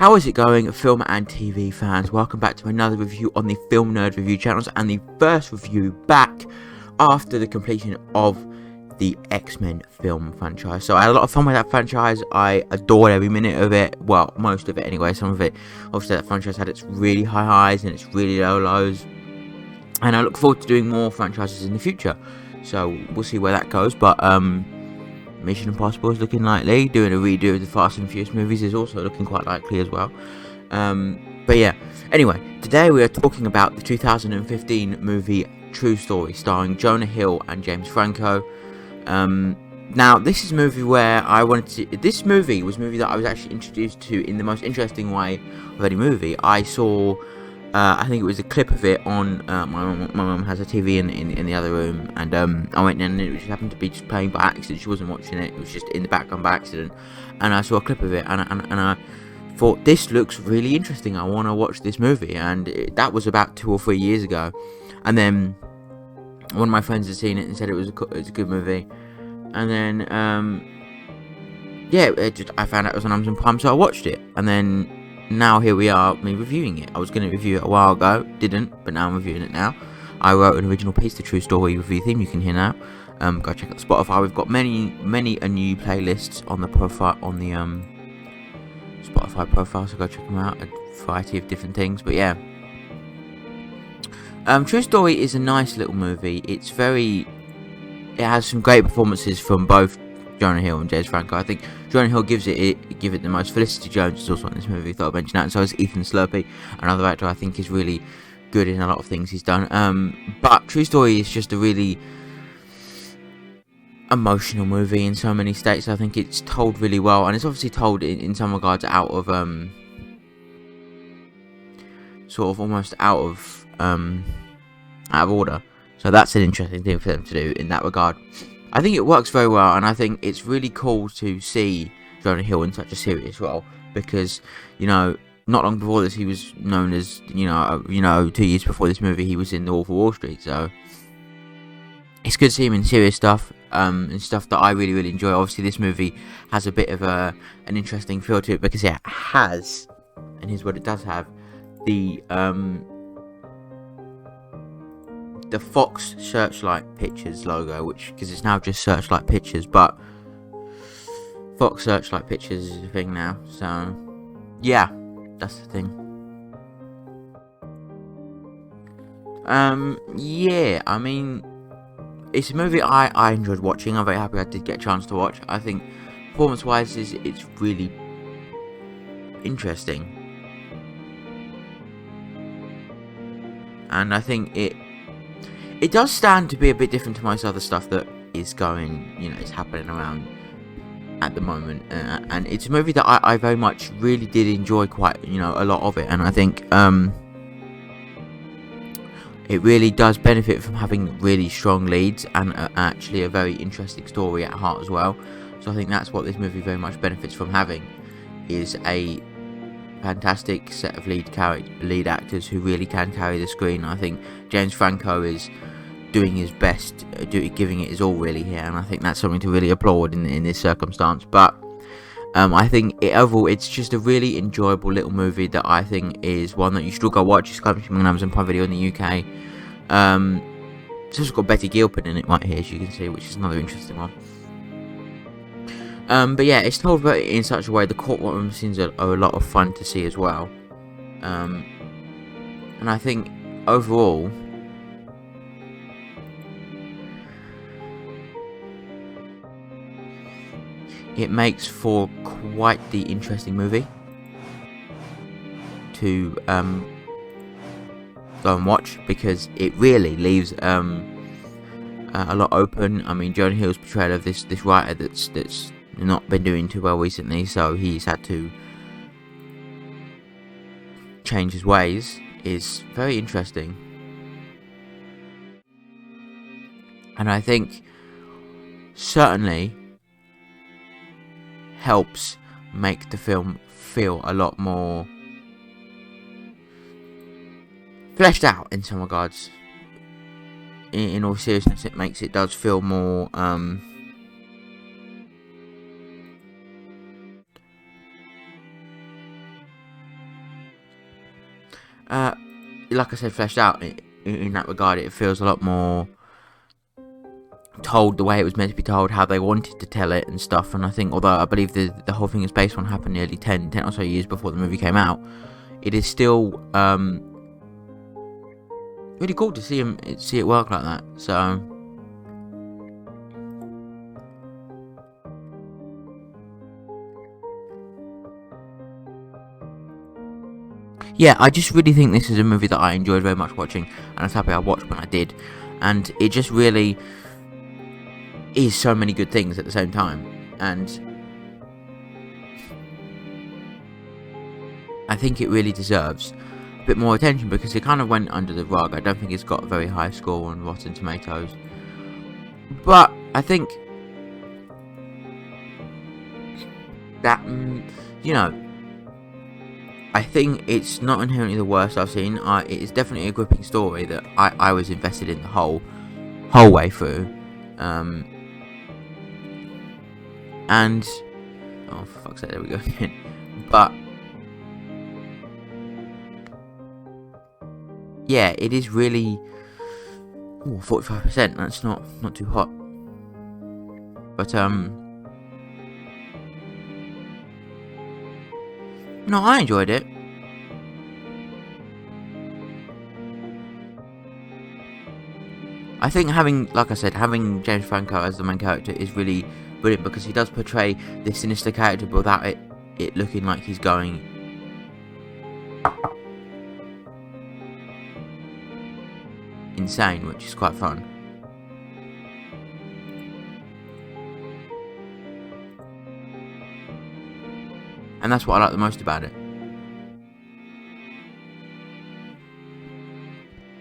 How is it going, film and TV fans? Welcome back to another review on the Film Nerd Review channels, and the first review back after the completion of the X-Men film franchise. So I had a lot of fun with that franchise. I adored every minute of it. Well, most of it anyway. Some of it, obviously, that franchise had its really high highs and its really low lows. And I look forward to doing more franchises in the future. So we'll see where that goes. But Mission Impossible is looking likely. Doing a redo of the Fast and Furious movies is also looking quite likely as well. But yeah, anyway, today we are talking about the 2015 movie True Story, starring Jonah Hill and James Franco. Now, this is a movie where I wanted to... This movie was a movie that I was actually introduced to in the most interesting way of any movie. I saw... I think it was a clip of it on my mum has a TV in the other room, and I went in and it just happened to be just playing by accident. She wasn't watching it; it was just in the background by accident, and I saw a clip of it, and I thought, this looks really interesting. I want to watch this movie, and that was about 2 or 3 years ago. And then one of my friends had seen it and said it was a good movie, and then I found out it was on Amazon Prime, so I watched it, and then. Now here we are, me reviewing it. I was going to review it a while ago, didn't, but now I'm reviewing it now. I wrote an original piece, the True Story review theme, you can hear now. Go check out Spotify. We've got many a new playlists on the profile, on the Spotify profile, so go check them out. A variety of different things, but yeah. True Story is a nice little movie. It has some great performances from both Jonah Hill and James Franco. I think Jonah Hill give it the most. Felicity Jones is also in this movie, thought I'd mention that, and so is Ethan Slurpee, another actor I think is really good in a lot of things he's done. But True Story is just a really emotional movie in so many states. I think it's told really well, and it's obviously told in some regards out of sort of almost out of order. So that's an interesting thing for them to do in that regard. I think it works very well, and I think it's really cool to see Jonah Hill in such a serious role, because, not long before this he was known as, 2 years before this movie he was in The Wolf of Wall Street, so it's good to see him in serious stuff, and stuff that I really, really enjoy. Obviously this movie has a bit of an interesting feel to it, because it has, and here's what it does have, the Fox Searchlight Pictures logo, because it's now just Searchlight Pictures, but Fox Searchlight Pictures is a thing now, so yeah, that's the thing. Yeah, I mean, it's a movie I enjoyed watching. I'm very happy I did get a chance to watch. I think performance wise it's really interesting, and I think it does stand to be a bit different to most other stuff that is going, is happening around at the moment. And it's a movie that I very much really did enjoy quite, a lot of it. And I think it really does benefit from having really strong leads and actually a very interesting story at heart as well. So I think that's what this movie very much benefits from having, is a fantastic set of lead actors who really can carry the screen. I think James Franco is doing his best, giving it his all really here, and I think that's something to really applaud in this circumstance. But I think overall it's just a really enjoyable little movie that I think is one that you should all go watch. It's coming from Amazon Prime Video in the UK. It's also got Betty Gilpin in it right here, as you can see, which is another interesting one. But yeah, it's told in such a way. The courtroom scenes are a lot of fun to see as well. And I think overall it makes for quite the interesting movie to go and watch, because it really leaves a lot open. I mean, Jonah Hill's portrayal of this writer that's not been doing too well recently, so he's had to change his ways, is very interesting, and I think certainly helps make the film feel a lot more fleshed out in some regards. In all seriousness, it does feel more like I said, fleshed out in that regard. It feels a lot more told the way it was meant to be told, how they wanted to tell it and stuff. And I think, although I believe the whole thing is based on happened nearly 10 or so years before the movie came out, it is still really cool to see it work like that. So yeah, I just really think this is a movie that I enjoyed very much watching, and I was happy I watched when I did. And it just really is so many good things at the same time. And I think it really deserves a bit more attention because it kind of went under the rug. I don't think it's got a very high score on Rotten Tomatoes. But I think that, I think it's not inherently the worst I've seen. It is definitely a gripping story that I was invested in the whole way through. And oh, for fuck's sake, there we go again. But yeah, it is really 45%. That's not too hot. But no, I enjoyed it. I think like I said, having James Franco as the main character is really brilliant because he does portray this sinister character but without it looking like he's going insane, which is quite fun. And that's what I like the most about it.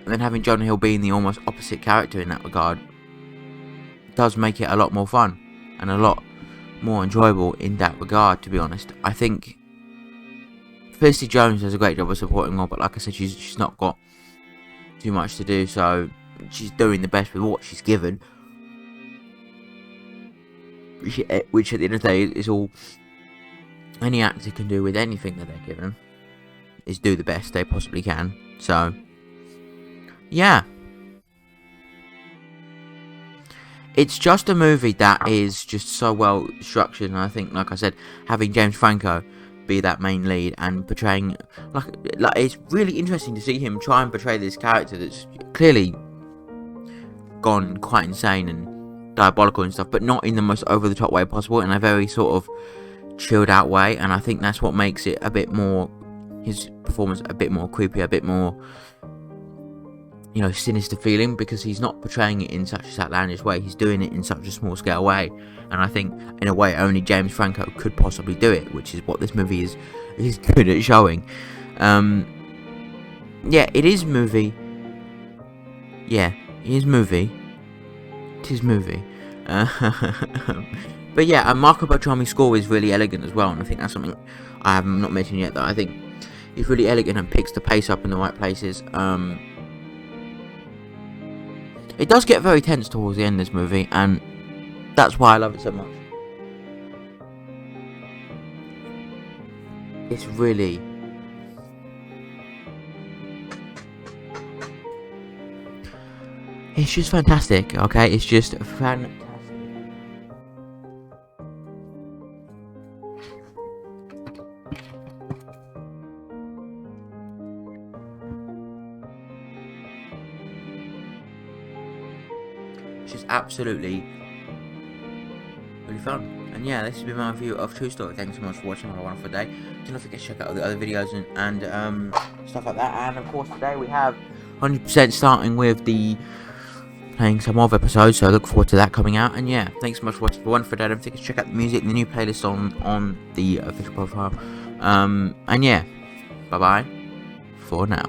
And then having Jonah Hill being the almost opposite character in that regard does make it a lot more fun and a lot more enjoyable in that regard, to be honest. I think Felicity Jones does a great job of supporting her, but like I said, she's not got too much to do, so she's doing the best with what she's given. Which at the end of the day is all any actor can do with anything that they're given, is do the best they possibly can. So yeah, it's just a movie that is just so well structured, and I think, like I said, having James Franco be that main lead and portraying like it's really interesting to see him try and portray this character that's clearly gone quite insane and diabolical and stuff, but not in the most over the top way possible, in a very sort of chilled out way. And I think that's what makes it a bit more, his performance a bit more creepy, a bit more, sinister feeling, because he's not portraying it in such a outlandish way, he's doing it in such a small scale way. And I think in a way only James Franco could possibly do it, which is what this movie is good at showing. Yeah, it is movie. Yeah, it is movie. It is movie. But yeah, Marco Beltrami's score is really elegant as well, and I think that's something I have not mentioned yet, that I think it's really elegant and picks the pace up in the right places. It does get very tense towards the end of this movie, and that's why I love it so much. It's really... it's just fantastic, okay? It's just fantastic. It's just absolutely really fun. And yeah, this has been my review of True Story. Thanks so much for watching. Have a wonderful day. Do not forget to check out the other videos and stuff like that. And of course, today we have 100% starting with playing some more episodes, so I look forward to that coming out. And yeah, thanks so much for watching. For wonderful day. Don't forget to check out the music, the new playlist on the official profile. And yeah, bye bye for now.